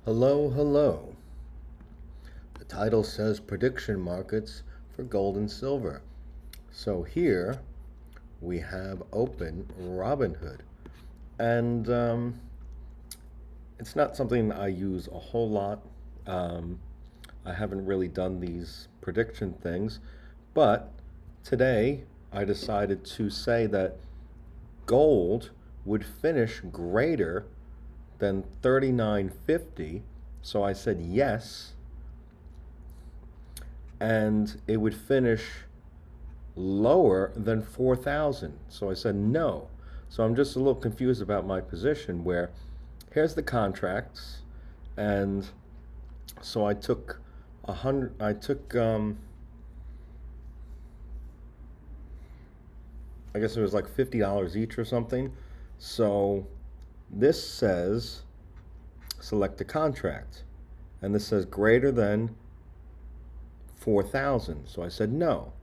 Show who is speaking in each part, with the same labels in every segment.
Speaker 1: Hello, hello. The title says prediction markets for gold and silver. So here we have open Robinhood. And it's not something I use a whole lot. Um, I haven't really done these prediction things. But today I decided to say that gold would finish greater than 39.50. So I said yes, and it would finish lower than 4,000. So I said no. So I'm just a little confused about my position where here's the contracts, and so I guess it was like $50 each or something. So this says select a contract, and this says greater than 4,000. So I said no.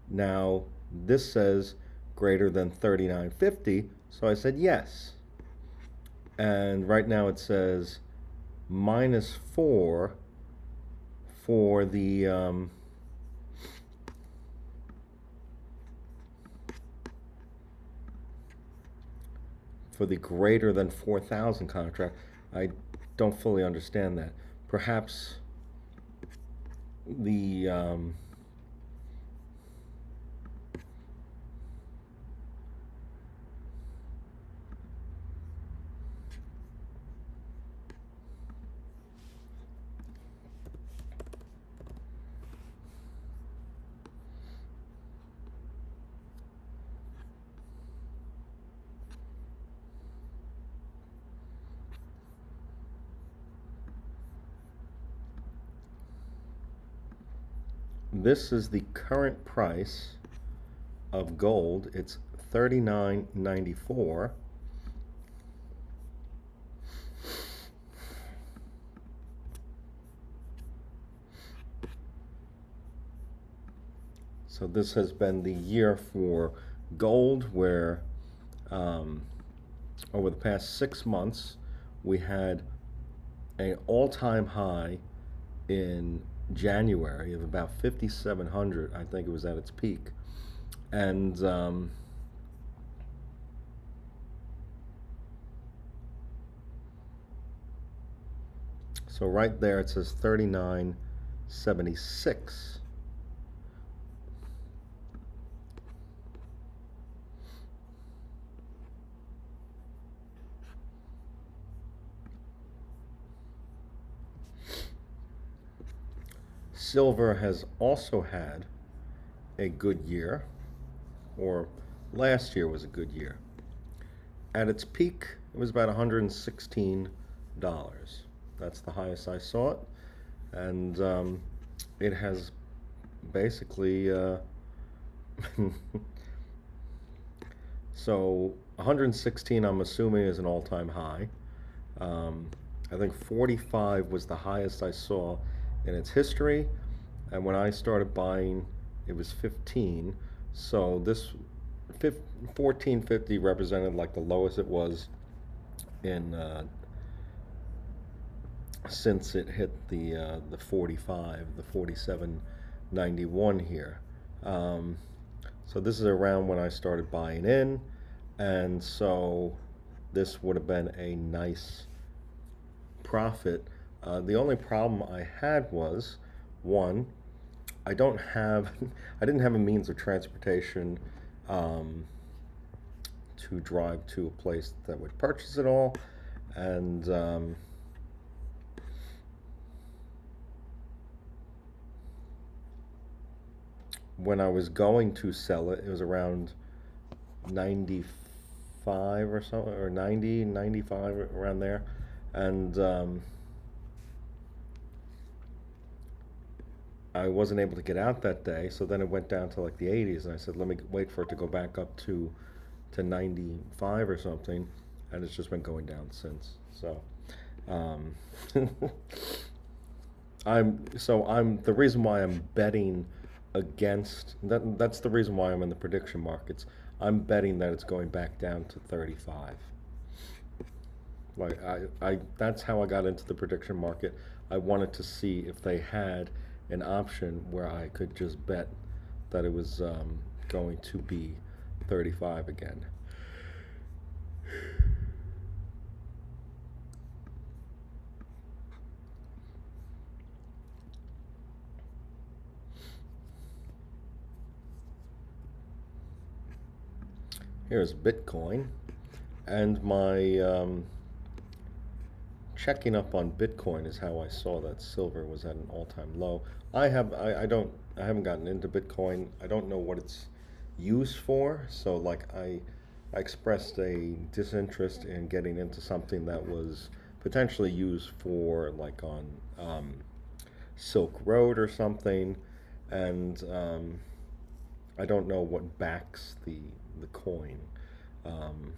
Speaker 1: Now this says greater than 39.50, so I said yes. And right now it says -4 for the greater than 4,000 contract. I don't fully understand that. Perhaps the this is the current price of gold. It's 39.94. So this has been the year for gold, where over the past 6 months we had an all-time high in January of about 5,700. I think it was at its peak, and so right there it says 39.76. Silver has also had a good year, or last year was a good year. At its peak, it was about $116. That's the highest I saw it, and it has basically so 116. I'm assuming is an all-time high. Um, I think 45 was the highest I saw in its history, and when I started buying, it was 15. So this 1450 represented like the lowest it was in since it hit the 45, the 47.91 here. Um, so this is around when I started buying in, and so this would have been a nice profit. The only problem I had was, one, I don't have, I didn't have a means of transportation um, to drive to a place that would purchase it all, and when I was going to sell it, it was around 95 or something, or 90, 95, around there, and I wasn't able to get out that day, so then it went down to like the 80s, and I said, let me wait for it to go back up to 95 or something, and it's just been going down since. So, um, I'm the reason why I'm betting against that. That's the reason why I'm in the prediction markets. I'm betting that it's going back down to 35. Like that's how I got into the prediction market. I wanted to see if they had an option where I could just bet that it was going to be 35 again. Here's Bitcoin, and my checking up on Bitcoin is how I saw that silver was at an all-time low. I haven't gotten into Bitcoin. I don't know what it's used for. So like I expressed a disinterest in getting into something that was potentially used for like on um, Silk Road or something, and I don't know what backs the coin. Um,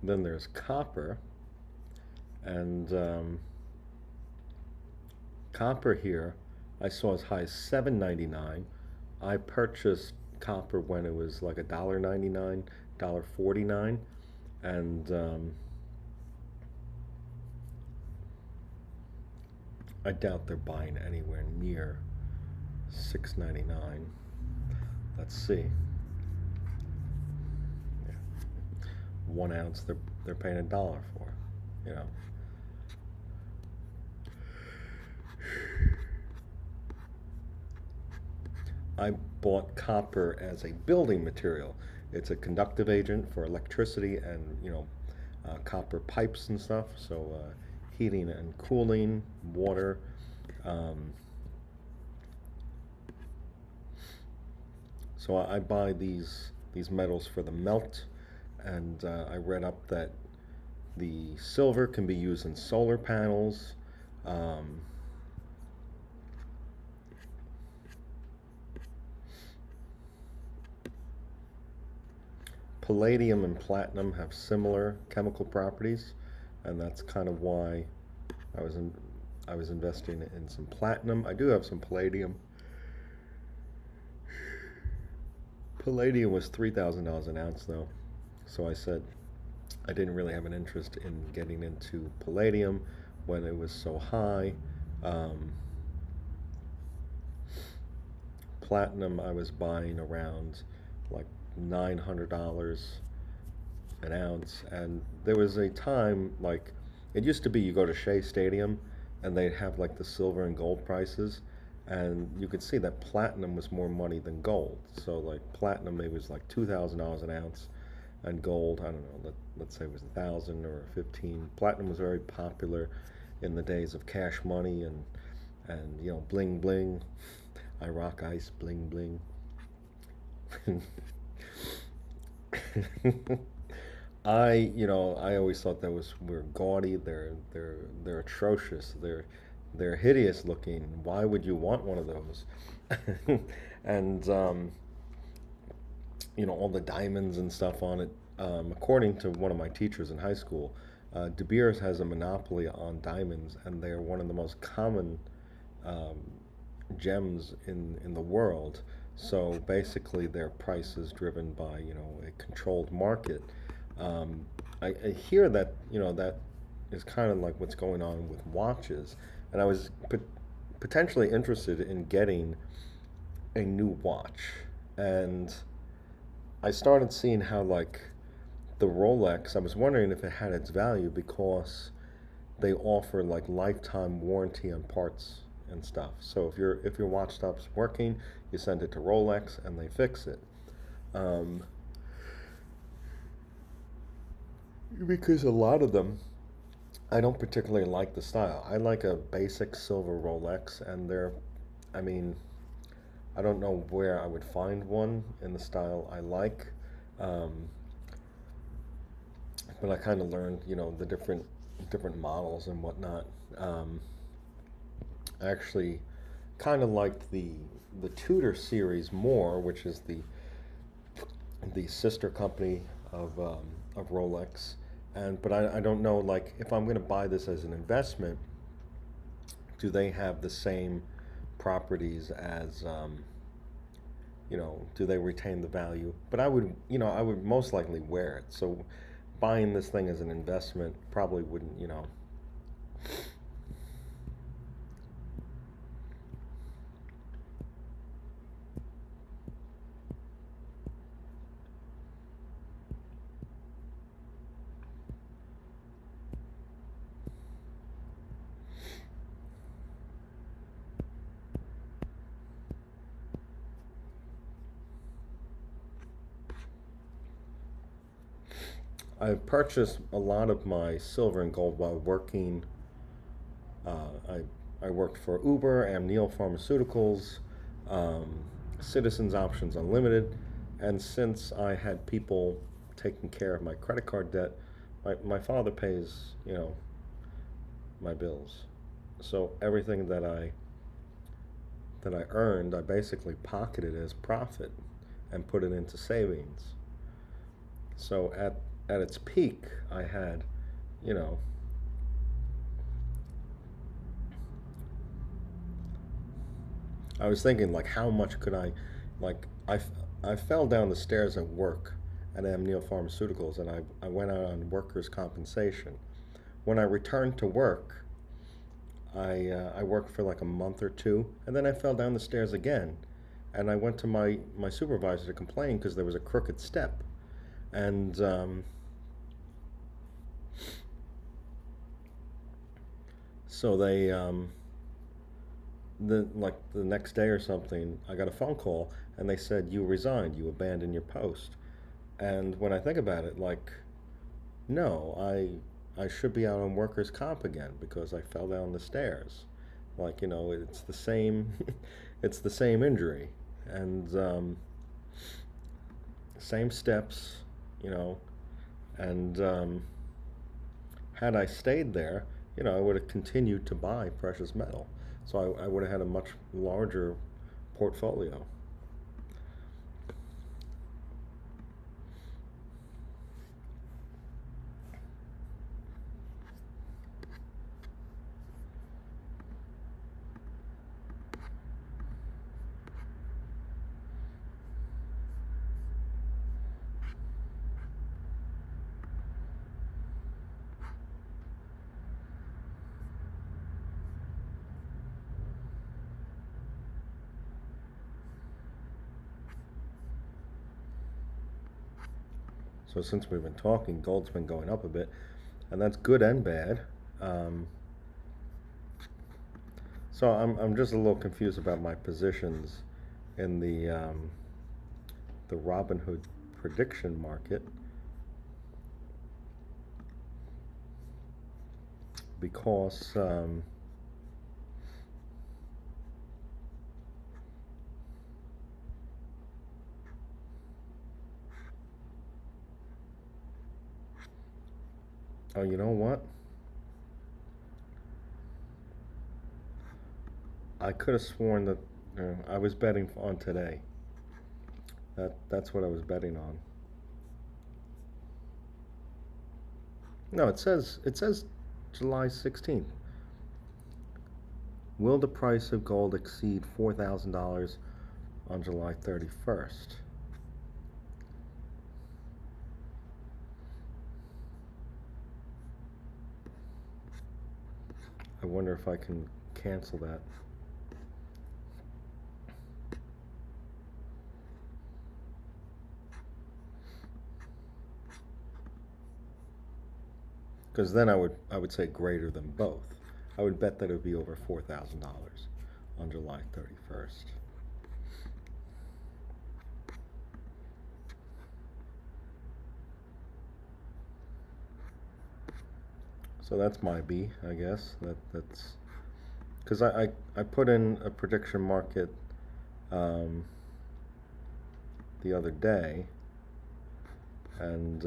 Speaker 1: then there's copper, and copper here I saw as high as 7.99. I purchased copper when it was like $1.99, $1.49, and I doubt they're buying anywhere near 6.99. Let's see. Yeah. 1 ounce they're paying $1 for. You know. I bought copper as a building material. It's a conductive agent for electricity and copper pipes and stuff. So heating and cooling, water. Um, so I buy these metals for the melt, and I read up that the silver can be used in solar panels. Um, Palladium and platinum have similar chemical properties, and that's kind of why I was in, I was investing in some platinum. I do have some palladium. Palladium was $3,000 an ounce though, so I said I didn't really have an interest in getting into palladium when it was so high. Um, Platinum I was buying around like $900 an ounce, and there was a time like it used to be you go to Shea Stadium and they'd have like the silver and gold prices, and you could see that platinum was more money than gold. So like platinum maybe was like $2,000 an ounce, and gold I don't know, let's say it was 1,000 or 15. Platinum was very popular in the days of Cash Money and bling bling. I rock ice bling bling. I always thought that was we're gaudy. They're atrocious. They're hideous looking. Why would you want one of those? And all the diamonds and stuff on it. According to one of my teachers in high school, De Beers has a monopoly on diamonds, and they're one of the most common um, gems in the world. So basically, their price is driven by a controlled market. Um, I hear that that is kind of like what's going on with watches, and I was potentially interested in getting a new watch, and I started seeing how like the Rolex. I was wondering if it had its value because they offer like lifetime warranty on parts and stuff. So if your watch stops working, you send it to Rolex and they fix it. Um, because a lot of them, I don't particularly like the style. I like a basic silver Rolex, and I mean, I don't know where I would find one in the style I like. Um, but I kind of learned, the different models and whatnot. Um, I actually kind of liked the Tudor series more, which is the sister company of Rolex. But I don't know, like, if I'm going to buy this as an investment, do they have the same properties as do they retain the value? But I would most likely wear it. So buying this thing as an investment probably wouldn't. I've purchased a lot of my silver and gold while working. I worked for Uber, Amneal Pharmaceuticals, um, Citizens Options Unlimited, and since I had people taking care of my credit card debt, my father pays, my bills. So everything that I earned, I basically pocketed as profit and put it into savings. So at its peak, I had, you know, I was thinking like how much could like I fell down the stairs at work at Amneal Pharmaceuticals and I went out on workers' compensation. When I returned to work, I worked for like a month or two, and then I fell down the stairs again, and I went to my supervisor to complain because there was a crooked step, and so the next day or something, I got a phone call, and they said you resigned, you abandoned your post, and when I think about it, like no, I should be out on workers' comp again because I fell down the stairs. Like it's the same, it's the same injury, and same steps, you know, and had I stayed there, I would have continued to buy precious metal. So I would have had a much larger portfolio. So since we've been talking, gold's been going up a bit, and that's good and bad. Um, so I'm just a little confused about my positions in the Robinhood prediction market because oh, you know what? I could have sworn that I was betting on today. That's what I was betting on. No, it says July 16th. Will the price of gold exceed $4,000 on July 31st? I wonder if I can cancel that. Because then I would say greater than both. I would bet that it would be over $4,000 on July 31st. So that's my B, I guess. That's because I put in a prediction market um, the other day, and